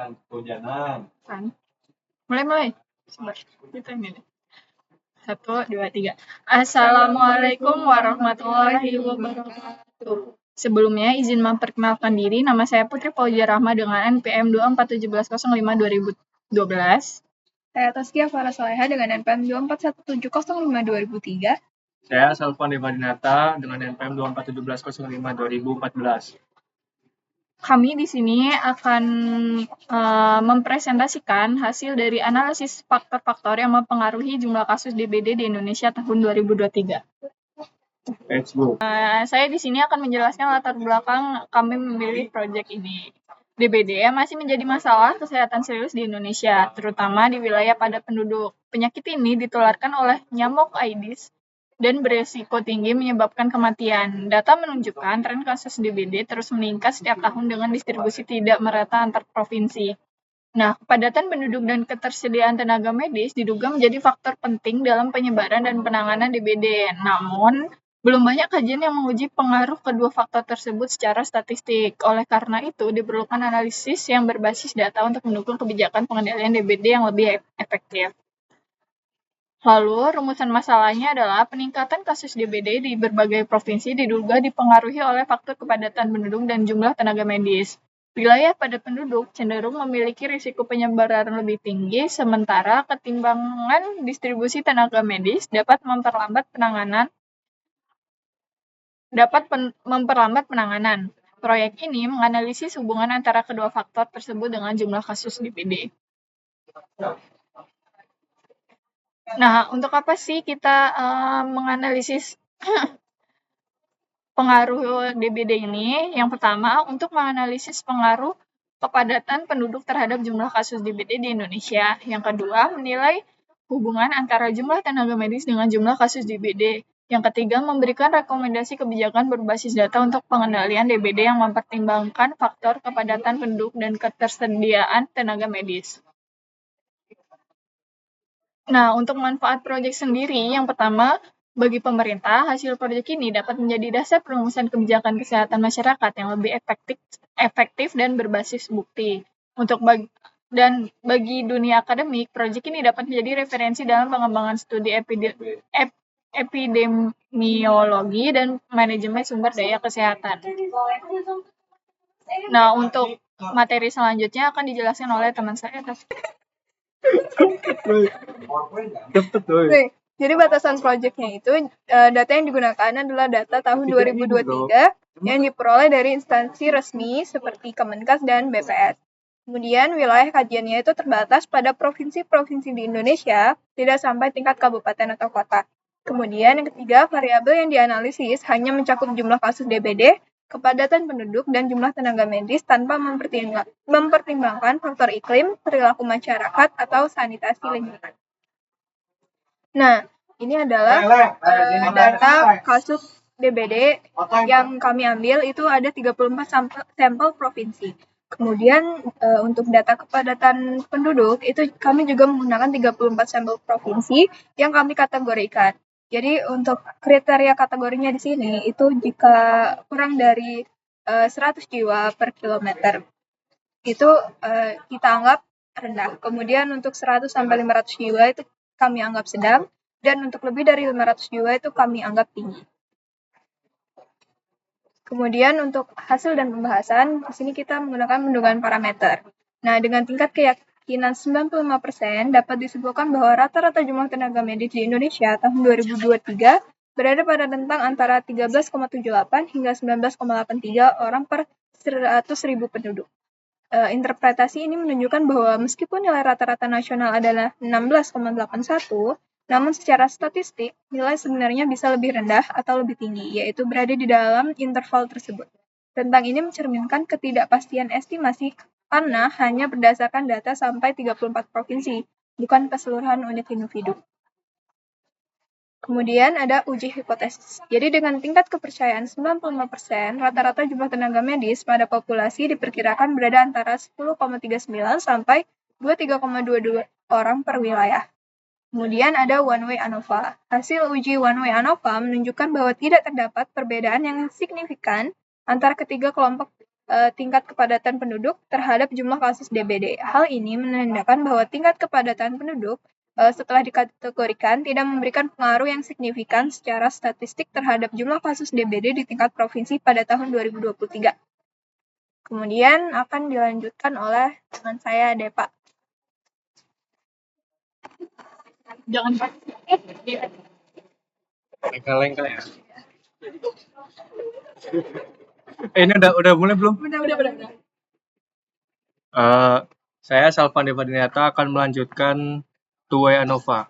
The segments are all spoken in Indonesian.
Kan. Mulai. Sebentar. Kita ini nih. 1, 2, 3. Assalamualaikum warahmatullahi wabarakatuh. Sebelumnya, izin memperkenalkan diri. Nama saya Putri Fauzia Rahma dengan NPM 241705-2012. Saya Taskia Farah Soleha dengan NPM 241705-2003. Saya Salvan Demadinata dengan NPM 241705-2014. Kami di sini akan mempresentasikan hasil dari analisis faktor-faktor yang mempengaruhi jumlah kasus DBD di Indonesia tahun 2023. Let's go. Saya di sini akan menjelaskan latar belakang kami memilih proyek ini. DBD masih menjadi masalah kesehatan serius di Indonesia, terutama di wilayah padat penduduk. Penyakit ini ditularkan oleh nyamuk Aedes dan beresiko tinggi menyebabkan kematian. Data menunjukkan tren kasus DBD terus meningkat setiap tahun dengan distribusi tidak merata antar provinsi. Nah, kepadatan penduduk dan ketersediaan tenaga medis diduga menjadi faktor penting dalam penyebaran dan penanganan DBD. Namun, belum banyak kajian yang menguji pengaruh kedua faktor tersebut secara statistik. Oleh karena itu, diperlukan analisis yang berbasis data untuk mendukung kebijakan pengendalian DBD yang lebih efektif. Lalu, rumusan masalahnya adalah peningkatan kasus DBD di berbagai provinsi diduga dipengaruhi oleh faktor kepadatan penduduk dan jumlah tenaga medis. Wilayah padat penduduk cenderung memiliki risiko penyebaran lebih tinggi, sementara ketimbangan distribusi tenaga medis dapat memperlambat penanganan. Proyek ini menganalisis hubungan antara kedua faktor tersebut dengan jumlah kasus DBD. Nah, untuk apa sih kita menganalisis pengaruh DBD ini? Yang pertama, untuk menganalisis pengaruh kepadatan penduduk terhadap jumlah kasus DBD di Indonesia. Yang kedua, menilai hubungan antara jumlah tenaga medis dengan jumlah kasus DBD. Yang ketiga, memberikan rekomendasi kebijakan berbasis data untuk pengendalian DBD yang mempertimbangkan faktor kepadatan penduduk dan ketersediaan tenaga medis. Nah, untuk manfaat proyek sendiri, yang pertama, bagi pemerintah, hasil proyek ini dapat menjadi dasar perumusan kebijakan kesehatan masyarakat yang lebih efektif dan berbasis bukti. Bagi dunia akademik, proyek ini dapat menjadi referensi dalam pengembangan studi epidemiologi dan manajemen sumber daya kesehatan. Nah, untuk materi selanjutnya akan dijelaskan oleh teman saya. Jadi batasan proyeknya itu, data yang digunakan adalah data tahun 2023 yang diperoleh dari instansi resmi seperti Kemenkes dan BPS. Kemudian wilayah kajiannya itu terbatas pada provinsi-provinsi di Indonesia, tidak sampai tingkat kabupaten atau kota. Kemudian yang ketiga, variabel yang dianalisis hanya mencakup jumlah kasus DBD, kepadatan penduduk, dan jumlah tenaga medis tanpa mempertimbangkan faktor iklim, perilaku masyarakat, atau sanitasi lingkungan. Nah, ini adalah data kasus DBD yang kami ambil, itu ada 34 sampel provinsi. Kemudian untuk data kepadatan penduduk, itu kami juga menggunakan 34 sampel provinsi yang kami kategorikan. Jadi untuk kriteria kategorinya di sini itu jika kurang dari 100 jiwa per kilometer itu kita anggap rendah. Kemudian untuk 100 sampai 500 jiwa itu kami anggap sedang, dan untuk lebih dari 500 jiwa itu kami anggap tinggi. Kemudian untuk hasil dan pembahasan, di sini kita menggunakan bendungan parameter. Nah, dengan tingkat keyakinan 95% dapat disimpulkan bahwa rata-rata jumlah tenaga medis di Indonesia tahun 2023 berada pada rentang antara 13,78 hingga 19,83 orang per 100.000 penduduk. Interpretasi ini menunjukkan bahwa meskipun nilai rata-rata nasional adalah 16,81, namun secara statistik, nilai sebenarnya bisa lebih rendah atau lebih tinggi, yaitu berada di dalam interval tersebut. Rentang ini mencerminkan ketidakpastian estimasi karena hanya berdasarkan data sampai 34 provinsi, bukan keseluruhan unit individu. Kemudian ada uji hipotesis. Jadi dengan tingkat kepercayaan 95%, rata-rata jumlah tenaga medis pada populasi diperkirakan berada antara 10,39 sampai 23,22 orang per wilayah. Kemudian ada one-way ANOVA. Hasil uji one-way ANOVA menunjukkan bahwa tidak terdapat perbedaan yang signifikan antara ketiga kelompok tingkat kepadatan penduduk terhadap jumlah kasus DBD. Hal ini menandakan bahwa tingkat kepadatan penduduk setelah dikategorikan tidak memberikan pengaruh yang signifikan secara statistik terhadap jumlah kasus DBD di tingkat provinsi pada tahun 2023. Kemudian akan dilanjutkan oleh teman saya, Depa. Jangan Lengkal-lengkal ya. Ini udah mulai belum? udah. Saya Salvan Devadinata akan melanjutkan two-way ANOVA.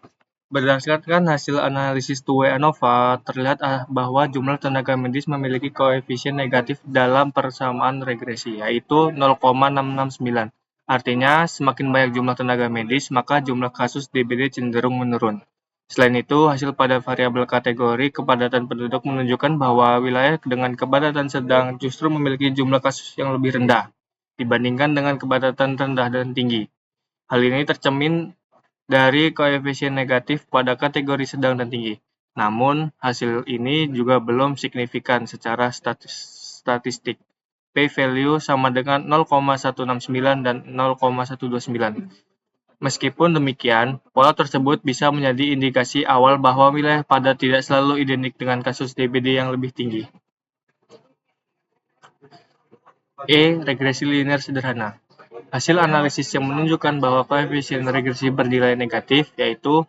Berdasarkan hasil analisis two-way ANOVA, terlihat bahwa jumlah tenaga medis memiliki koefisien negatif dalam persamaan regresi, yaitu 0,669. Artinya, semakin banyak jumlah tenaga medis, maka jumlah kasus DBD cenderung menurun. Selain itu, hasil pada variabel kategori kepadatan penduduk menunjukkan bahwa wilayah dengan kepadatan sedang justru memiliki jumlah kasus yang lebih rendah dibandingkan dengan kepadatan rendah dan tinggi. Hal ini tercermin dari koefisien negatif pada kategori sedang dan tinggi. Namun, hasil ini juga belum signifikan secara statistik. P-value sama dengan 0,169 dan 0,129. Meskipun demikian, pola tersebut bisa menjadi indikasi awal bahwa wilayah padat tidak selalu identik dengan kasus DBD yang lebih tinggi. Regresi linear sederhana. Hasil analisis yang menunjukkan bahwa koefisien regresi bernilai negatif, yaitu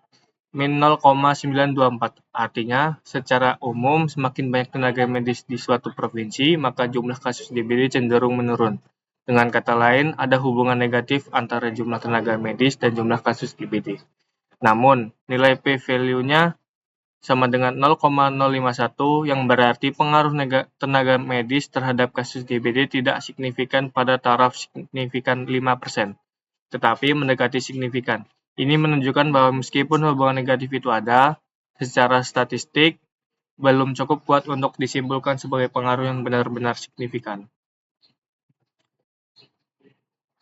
min 0,924. Artinya, secara umum, semakin banyak tenaga medis di suatu provinsi, maka jumlah kasus DBD cenderung menurun. Dengan kata lain, ada hubungan negatif antara jumlah tenaga medis dan jumlah kasus DBD. Namun, nilai p-value-nya sama dengan 0,051 yang berarti pengaruh tenaga medis terhadap kasus DBD tidak signifikan pada taraf signifikan 5%, tetapi mendekati signifikan. Ini menunjukkan bahwa meskipun hubungan negatif itu ada, secara statistik belum cukup kuat untuk disimpulkan sebagai pengaruh yang benar-benar signifikan.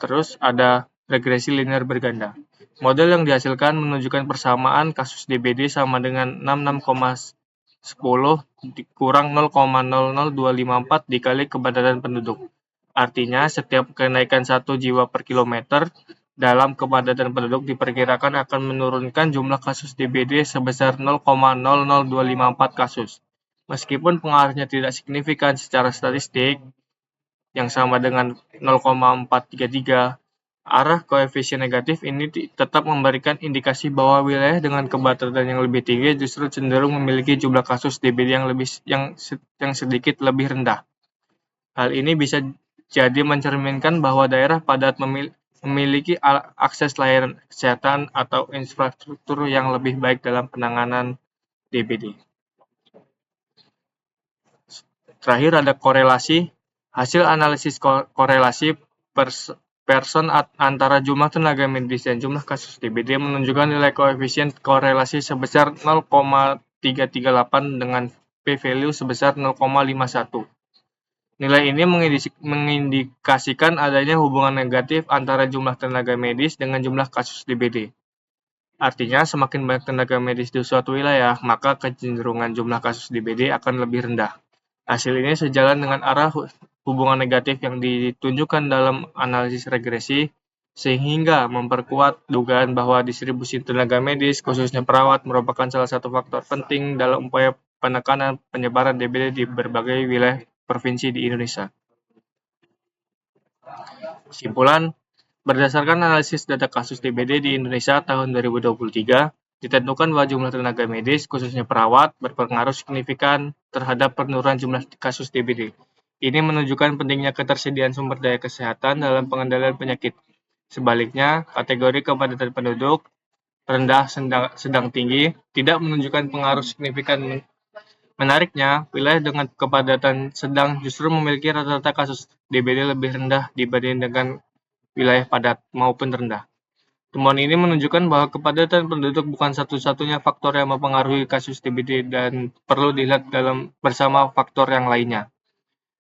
Terus ada regresi linear berganda. Model yang dihasilkan menunjukkan persamaan kasus DBD sama dengan 66,10 kurang 0,00254 dikali kepadatan penduduk. Artinya, setiap kenaikan 1 jiwa per kilometer dalam kepadatan penduduk diperkirakan akan menurunkan jumlah kasus DBD sebesar 0,00254 kasus. Meskipun pengaruhnya tidak signifikan secara statistik, yang sama dengan 0,433, arah koefisien negatif ini tetap memberikan indikasi bahwa wilayah dengan kepadatan yang lebih tinggi justru cenderung memiliki jumlah kasus DBD yang sedikit lebih rendah. Hal ini bisa jadi mencerminkan bahwa daerah padat memiliki akses layanan kesehatan atau infrastruktur yang lebih baik dalam penanganan DBD. Terakhir ada korelasi. Hasil analisis korelasi person antara jumlah tenaga medis dan jumlah kasus DBD menunjukkan nilai koefisien korelasi sebesar 0,338 dengan p-value sebesar 0,51. Nilai ini mengindikasikan adanya hubungan negatif antara jumlah tenaga medis dengan jumlah kasus DBD. Artinya, semakin banyak tenaga medis di suatu wilayah, maka kecenderungan jumlah kasus DBD akan lebih rendah. Hasil ini sejalan dengan arah hubungan negatif yang ditunjukkan dalam analisis regresi, sehingga memperkuat dugaan bahwa distribusi tenaga medis, khususnya perawat, merupakan salah satu faktor penting dalam upaya penekanan penyebaran DBD di berbagai wilayah provinsi di Indonesia. Kesimpulan, berdasarkan analisis data kasus DBD di Indonesia tahun 2023, ditentukan bahwa jumlah tenaga medis, khususnya perawat, berpengaruh signifikan terhadap penurunan jumlah kasus DBD. Ini menunjukkan pentingnya ketersediaan sumber daya kesehatan dalam pengendalian penyakit. Sebaliknya, kategori kepadatan penduduk rendah sedang tinggi tidak menunjukkan pengaruh signifikan. Menariknya, wilayah dengan kepadatan sedang justru memiliki rata-rata kasus DBD lebih rendah dibanding dengan wilayah padat maupun rendah. Temuan ini menunjukkan bahwa kepadatan penduduk bukan satu-satunya faktor yang mempengaruhi kasus DBD dan perlu dilihat bersama faktor yang lainnya.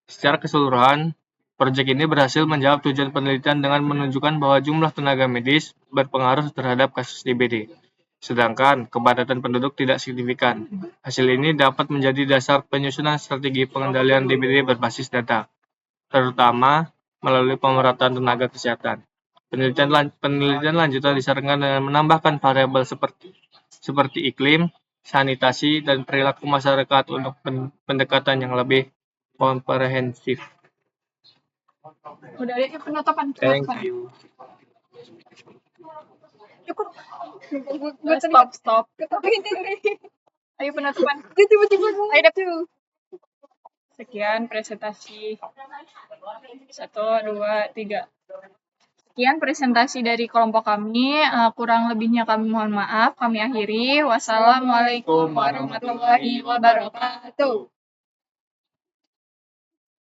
Secara keseluruhan, proyek ini berhasil menjawab tujuan penelitian dengan menunjukkan bahwa jumlah tenaga medis berpengaruh terhadap kasus DBD, sedangkan kepadatan penduduk tidak signifikan. Hasil ini dapat menjadi dasar penyusunan strategi pengendalian DBD berbasis data. terutama melalui pemerataan tenaga kesehatan. Penelitian lanjutan disarankan dengan menambahkan variabel seperti iklim, sanitasi, dan perilaku masyarakat untuk pendekatan yang lebih komprehensif. Udah ada penutupan. Thank you. Cukup. Stop. Ayo penutupan. Tiba-tiba Ayo deh. tuh. Sekian presentasi. 1, 2, 3. Sekian presentasi dari kelompok kami. Kurang lebihnya kami mohon maaf. Kami akhiri. Wassalamualaikum warahmatullahi wabarakatuh.